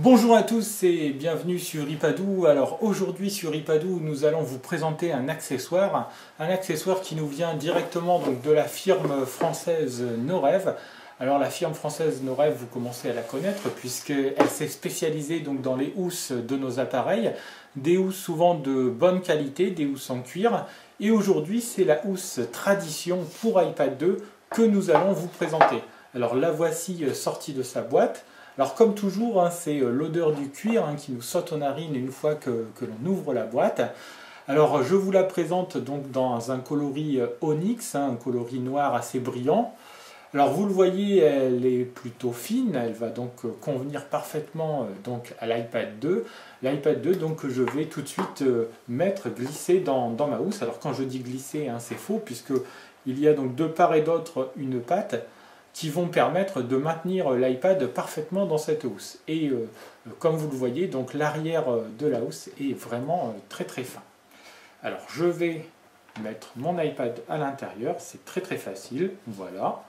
Bonjour à tous et bienvenue sur iPadou. Alors aujourd'hui sur iPadou, nous allons vous présenter un accessoire qui nous vient directement donc, de la firme française Norev. Alors la firme française Norev, vous commencez à la connaître puisqu'elle s'est spécialisée donc, dans les housses de nos appareils, des housses souvent de bonne qualité, des housses en cuir. Et aujourd'hui, c'est la housse Tradition pour iPad 2 que nous allons vous présenter. Alors la voici sortie de sa boîte. Alors comme toujours, c'est l'odeur du cuir qui nous saute aux narines une fois que l'on ouvre la boîte. Alors je vous la présente donc dans un coloris onyx, un coloris noir assez brillant. Alors vous le voyez, elle est plutôt fine, elle va donc convenir parfaitement donc à l'iPad 2. L'iPad 2 donc je vais tout de suite glisser dans ma housse. Alors quand je dis glisser, c'est faux puisque il y a donc de part et d'autre une patte qui vont permettre de maintenir l'iPad parfaitement dans cette housse. Et comme vous le voyez, donc l'arrière de la housse est vraiment très très fin. Alors je vais mettre mon iPad à l'intérieur, c'est très très facile, voilà.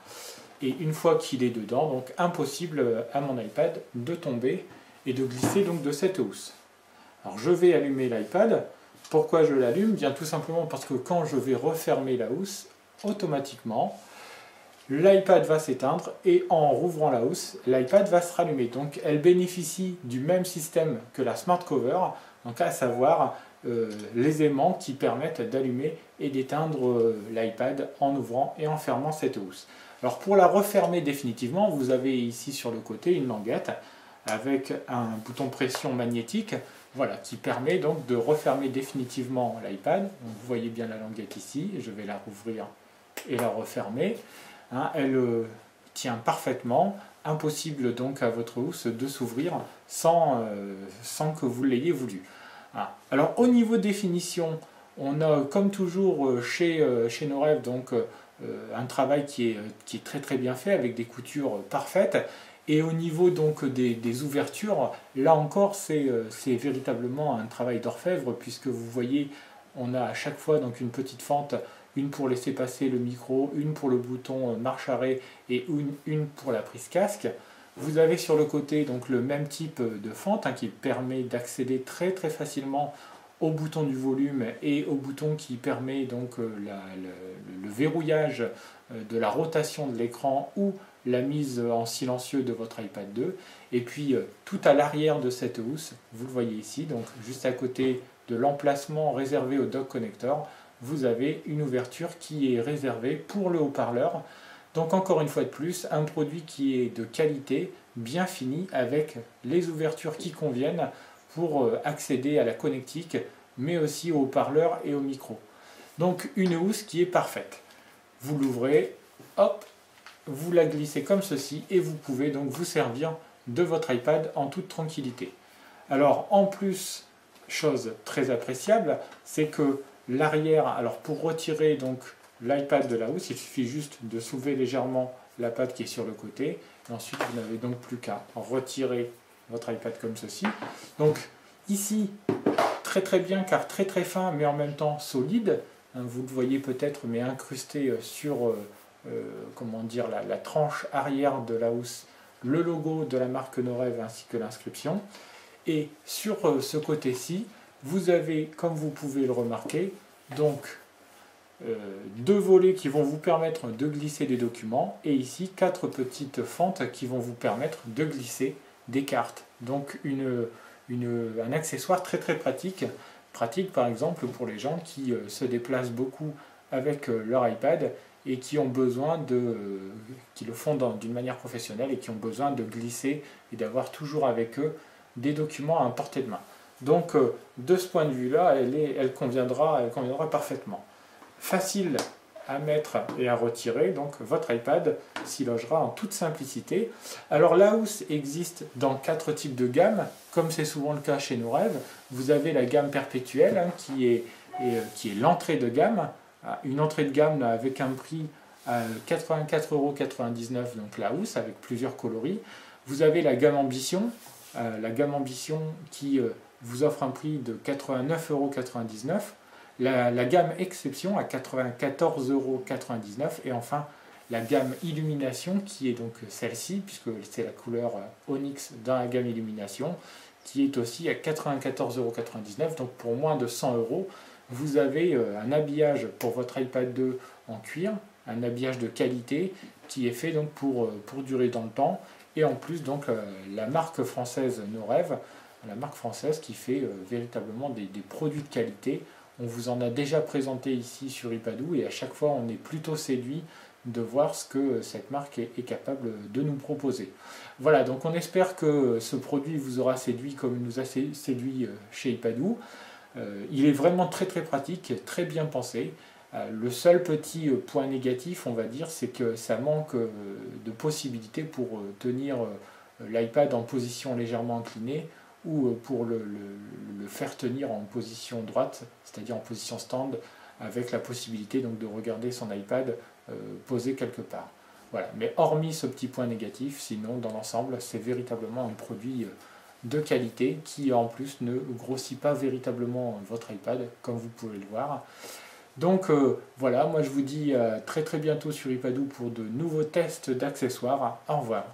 Et une fois qu'il est dedans, donc impossible à mon iPad de tomber et de glisser donc de cette housse. Alors je vais allumer l'iPad. Pourquoi je l'allume? Bien tout simplement parce que quand je vais refermer la housse, automatiquement, l'iPad va s'éteindre et en rouvrant la housse, l'iPad va se rallumer. Donc elle bénéficie du même système que la Smart Cover, donc à savoir les aimants qui permettent d'allumer et d'éteindre l'iPad en ouvrant et en fermant cette housse. Alors pour la refermer définitivement, vous avez ici sur le côté une languette avec un bouton pression magnétique, voilà, qui permet donc de refermer définitivement l'iPad. Vous voyez bien la languette ici, je vais la rouvrir et la refermer. Elle tient parfaitement, impossible donc à votre housse de s'ouvrir sans que vous l'ayez voulu. Alors au niveau définition, on a comme toujours chez Norev donc un travail qui est très très bien fait avec des coutures parfaites. Et au niveau donc des ouvertures, là encore c'est véritablement un travail d'orfèvre puisque vous voyez on a à chaque fois donc une petite fente, une pour laisser passer le micro, une pour le bouton marche-arrêt et une pour la prise casque. Vous avez sur le côté donc le même type de fente qui permet d'accéder très très facilement au bouton du volume et au bouton qui permet donc le verrouillage de la rotation de l'écran ou la mise en silencieux de votre iPad 2. Et puis tout à l'arrière de cette housse, vous le voyez ici, donc juste à côté de l'emplacement réservé au dock connector, vous avez une ouverture qui est réservée pour le haut-parleur. Donc encore une fois de plus, un produit qui est de qualité, bien fini, avec les ouvertures qui conviennent pour accéder à la connectique, mais aussi au haut-parleur et au micro. Donc une housse qui est parfaite. Vous l'ouvrez, hop, vous la glissez comme ceci et vous pouvez donc vous servir de votre iPad en toute tranquillité. Alors en plus, chose très appréciable, c'est que l'arrière, alors pour retirer donc l'iPad de la housse, il suffit juste de soulever légèrement la patte qui est sur le côté. Et ensuite, vous n'avez donc plus qu'à retirer votre iPad comme ceci. Donc ici, très très bien car très très fin mais en même temps solide. Vous le voyez peut-être mais incrusté sur comment dire, la tranche arrière de la housse, le logo de la marque Norev ainsi que l'inscription. Et sur ce côté-ci, vous avez, comme vous pouvez le remarquer, donc deux volets qui vont vous permettre de glisser des documents et ici quatre petites fentes qui vont vous permettre de glisser des cartes. Donc un accessoire très très pratique par exemple pour les gens qui se déplacent beaucoup avec leur iPad et qui ont besoin qui le font d'une manière professionnelle et qui ont besoin de glisser et d'avoir toujours avec eux des documents à portée de main. Donc de ce point de vue-là, elle conviendra parfaitement. Facile à mettre et à retirer, donc votre iPad s'y logera en toute simplicité. Alors la housse existe dans 4 types de gammes, comme c'est souvent le cas chez Norev. Vous avez la gamme perpétuelle qui est l'entrée de gamme, une entrée de gamme avec un prix à 84,99 €, donc la housse avec plusieurs coloris. Vous avez la gamme Ambition qui vous offre un prix de 89,99 €. La gamme Exception à 94,99 € et enfin la gamme Illumination, qui est donc celle-ci, puisque c'est la couleur Onyx dans la gamme Illumination, qui est aussi à 94,99 €. Donc pour moins de 100 €, vous avez un habillage pour votre iPad 2 en cuir, un habillage de qualité qui est fait donc pour durer dans le temps. Et en plus, donc, la marque française Norev, la marque française qui fait véritablement des produits de qualité. On vous en a déjà présenté ici sur Ipadou et à chaque fois on est plutôt séduit de voir ce que cette marque est capable de nous proposer. Voilà, donc on espère que ce produit vous aura séduit comme il nous a séduit chez Ipadou. Il est vraiment très très pratique, très bien pensé. Le seul petit point négatif, on va dire, c'est que ça manque de possibilités pour tenir l'iPad en position légèrement inclinée ou pour le faire tenir en position droite, c'est-à-dire en position stand, avec la possibilité donc de regarder son iPad posé quelque part. Voilà. Mais hormis ce petit point négatif, sinon dans l'ensemble, c'est véritablement un produit de qualité qui en plus ne grossit pas véritablement votre iPad, comme vous pouvez le voir. Donc voilà, moi je vous dis très très bientôt sur Ipadou pour de nouveaux tests d'accessoires. Au revoir.